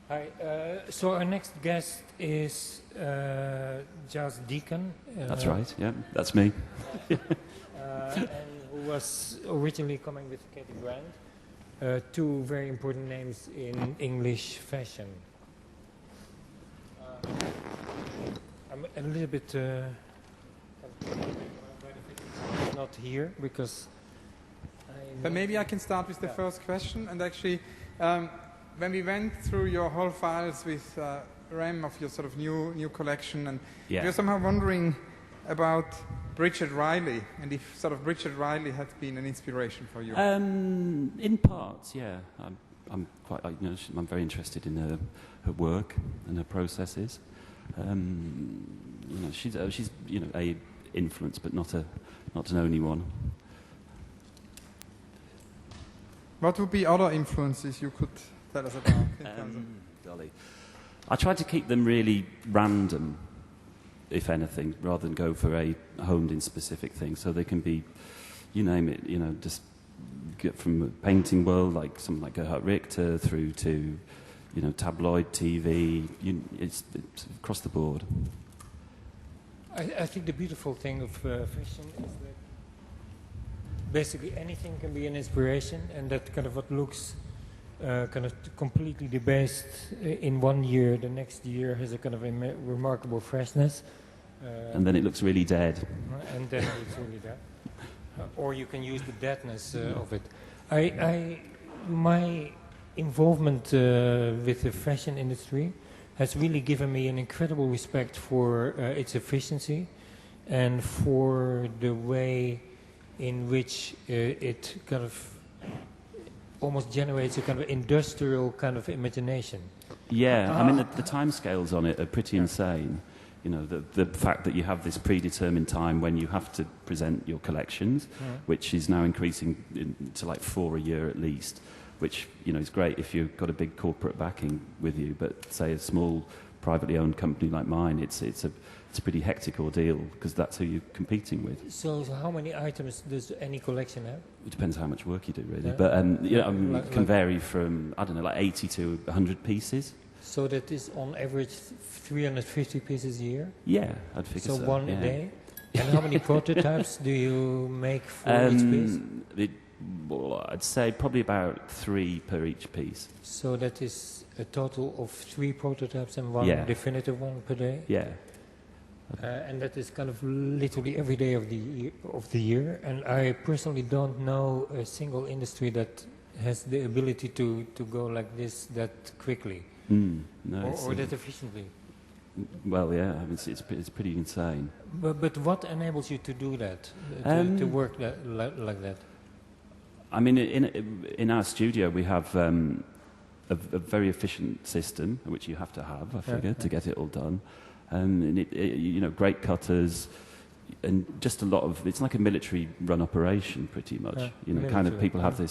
Hi. So our next guest is Giles Deacon. That's right. Yeah, that's me. And who was originally coming with Katie Grant, two very important names in English fashion. I'm a little bit not here because. But maybe I can start with the first question. And actually, when we went through your whole files with Rem of your sort of new collection, and we were somehow wondering about Bridget Riley, and if sort of Bridget Riley had been an inspiration for you. In parts, yeah. I'm quite, I'm very interested in her work and her processes. She's a influence, but not an only one. What would be other influences you could tell us about? Dolly, I try to keep them really random, if anything, rather than go for a honed-in specific thing. So they can be, you name it, just get from the painting world, like something like Gerhard Richter, through to, tabloid TV. It's across the board. I think the beautiful thing of fashion is that basically anything can be an inspiration, and that kind of what looks kind of completely debased in 1 year, the next year has a kind of remarkable freshness. And then it looks really dead. And then it's really dead. Or you can use the deadness of it. My involvement with the fashion industry has really given me an incredible respect for its efficiency and for the way in which it kind of almost generates a kind of industrial kind of imagination. Yeah, I mean, the timescales on it are pretty insane. The fact that you have this predetermined time when you have to present your collections, which is now increasing to like 4 a year at least, which, is great if you've got a big corporate backing with you, but say a small privately owned company like mine, it's a pretty hectic ordeal because that's who you're competing with. So how many items does any collection have? It depends how much work you do, really. But it can vary from, I don't know, like 80 to 100 pieces. So that is on average 350 pieces a year? Yeah, I'd figure so. So one a day? And how many prototypes do you make for each piece? I'd say probably about 3 per each piece. So that is a total of 3 prototypes and one definitive one per day? Yeah. And that is kind of literally every day of the year. And I personally don't know a single industry that has the ability to go like this that quickly. No, or that efficiently. Well, yeah, I mean, it's pretty insane. But what enables you to do that, to work like that? I mean, in our studio we have a very efficient system, which you have to have, I figure, to get it all done. And great cutters, and just a lot of, it's like a military run operation pretty much. Kind of people have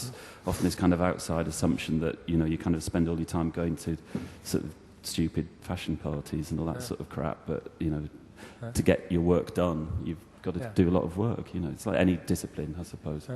often this kind of outside assumption that, you kind of spend all your time going to sort of stupid fashion parties and all that sort of crap. But, to get your work done, you've got to do a lot of work. It's like any discipline, I suppose.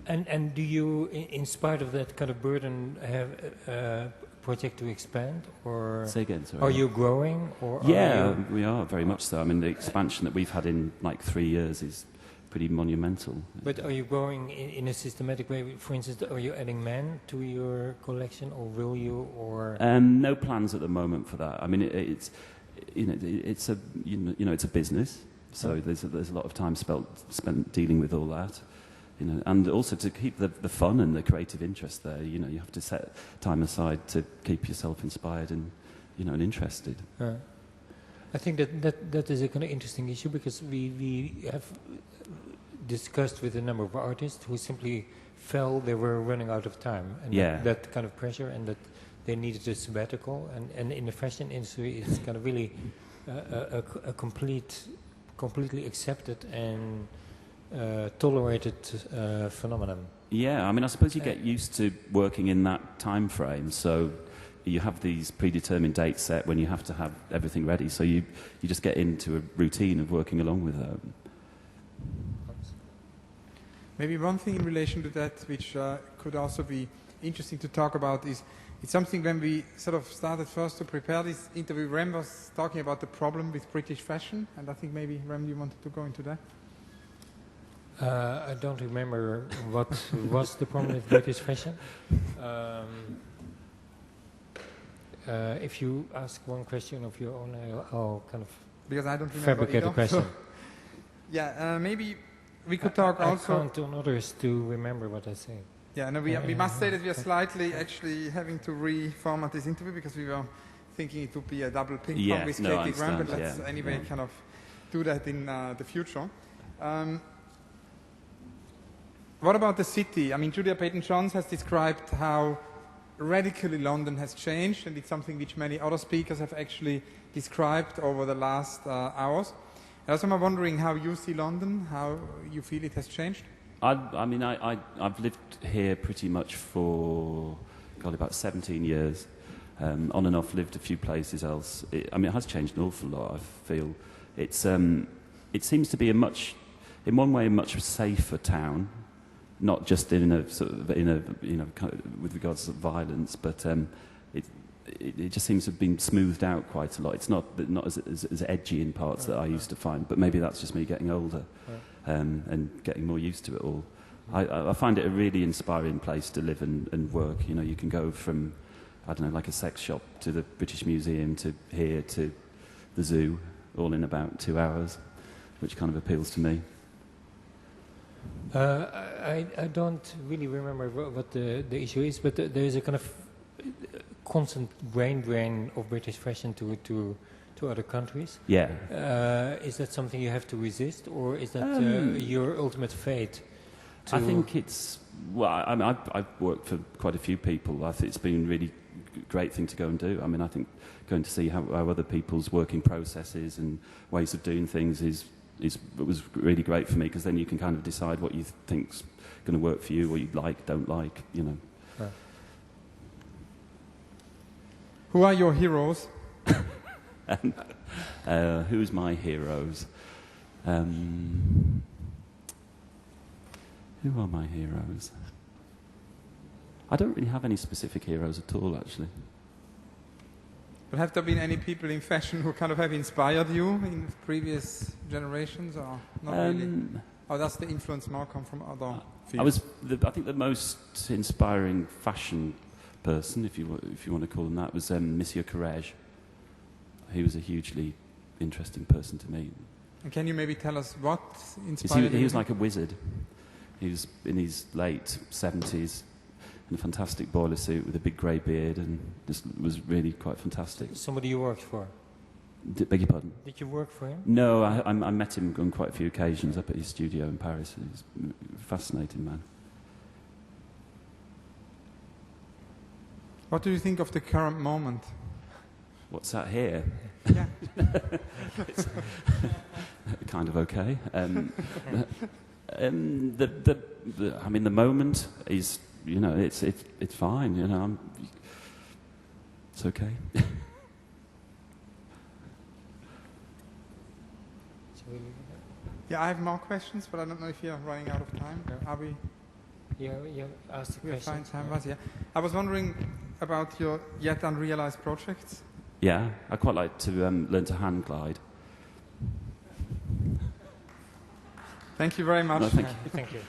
And do you, in spite of that kind of burden, have a project to expand? Or say again, sorry. Are you growing? Or we are very much so. I mean, the expansion that we've had in like 3 years is pretty monumental. But are you growing in a systematic way? For instance, are you adding men to your collection, or will you? Or no plans at the moment for that. I mean, it's a business, so there's a lot of time spent dealing with all that. And also to keep the fun and the creative interest there, you have to set time aside to keep yourself inspired and, and interested. I think that is a kind of interesting issue because we have discussed with a number of artists who simply felt they were running out of time, and that kind of pressure, and that they needed a sabbatical. And in the fashion industry, it's kind of really a completely accepted and tolerated phenomenon. Yeah, I mean, I suppose you get used to working in that time frame, so you have these predetermined dates set when you have to have everything ready, so you just get into a routine of working along with that. Maybe one thing in relation to that, which could also be interesting to talk about is, it's something when we sort of started first to prepare this interview, Rem was talking about the problem with British fashion, and I think maybe, Rem, you wanted to go into that? I don't remember what was the problem with British fashion. If you ask one question of your own, I'll kind of because I don't remember fabricate a question. Yeah, maybe we could talk also... I count on others to remember what I say. Yeah, no, we must say that we are slightly actually having to reformat this interview because we were thinking it would be a double ping pong with Katie Graham, but let's anyway kind of do that in the future. What about the city? I mean, Julia Peyton-Jones has described how radically London has changed, and it's something which many other speakers have actually described over the last hours. And also I'm wondering how you see London, how you feel it has changed. I mean, I've lived here pretty much for, about 17 years. On and off, lived a few places else. It has changed an awful lot, I feel. It seems to be in one way, a much safer town. Not just in a sort of with regards to violence, but it just seems to have been smoothed out quite a lot. It's not as edgy in parts that I used to find, but maybe that's just me getting older and getting more used to it all. I find it a really inspiring place to live and work. You can go from, I don't know, like a sex shop to the British Museum to here to the zoo, all in about 2 hours, which kind of appeals to me. I don't really remember what the issue is, but there is a kind of constant brain drain of British fashion to other countries. Yeah. Is that something you have to resist, or is that your ultimate fate? I think it's... Well, I've worked for quite a few people. I think it's been a really great thing to go and do. I think going to see how other people's working processes and ways of doing things it was really great for me, because then you can kind of decide what you think's going to work for you, what you like, don't like, Right. Who are your heroes? Who's my heroes? Who are my heroes? I don't really have any specific heroes at all, actually. But have there been any people in fashion who kind of have inspired you in previous generations, or not really? Or does the influence more come from other fields? I think the most inspiring fashion person, if you want to call him that, was Monsieur Courrèges. He was a hugely interesting person to meet. And can you maybe tell us what inspired you? He was like a wizard. He was in his late 70s. In a fantastic boiler suit with a big grey beard, and just was really quite fantastic. Somebody you worked for? Beg your pardon? Did you work for him? No, I met him on quite a few occasions up at his studio in Paris. He's a fascinating man. What do you think of the current moment? What's that here? Yeah. It's kind of okay. The moment is... it's fine, it's okay. Yeah, I have more questions, but I don't know if you're running out of time. Are we? You asked the question. Fine time-wise, yeah. I was wondering about your yet unrealized projects. Yeah, I quite like to learn to hand glide. Thank you very much. No, thank you. Thank you.